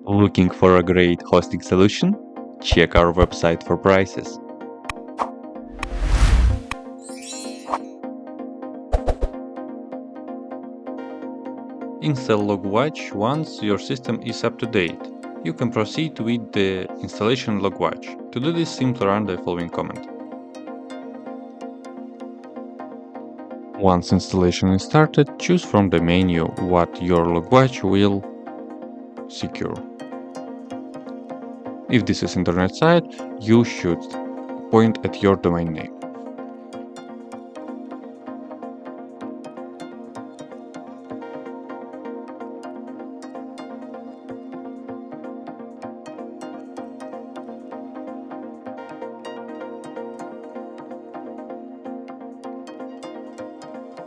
Looking for a great hosting solution? Check our website for prices. Install logwatch once your system is up to date. You can proceed with the installation logwatch. To do this, simply run the following command. Once installation is started, choose from the menu what your logwatch will secure. If this is internet site, you should point at your domain name.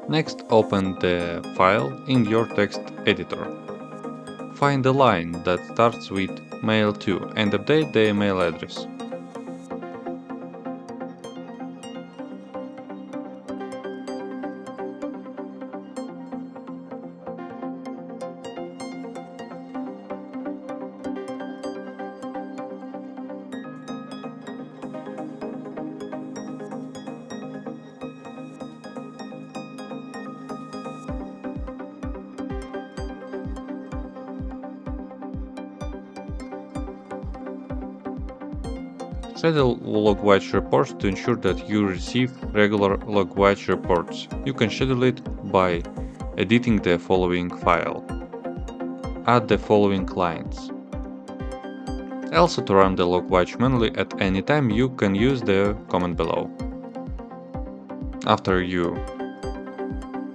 Next, open the file in your text editor. Find the line that starts with mail to and update the email address. Set the logwatch reports to ensure that you receive regular logwatch reports. You can schedule it by editing the following file. Add the following lines. Also, to run the logwatch manually at any time, you can use the command below. After you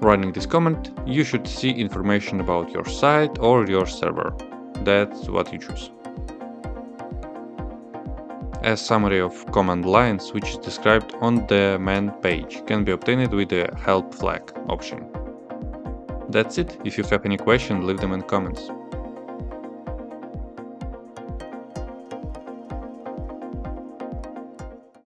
running this command, you should see information about your site or your server. That's what you choose. A summary of command lines, which is described on the main page, can be obtained with the help flag option. That's it. If you have any questions, leave them in comments.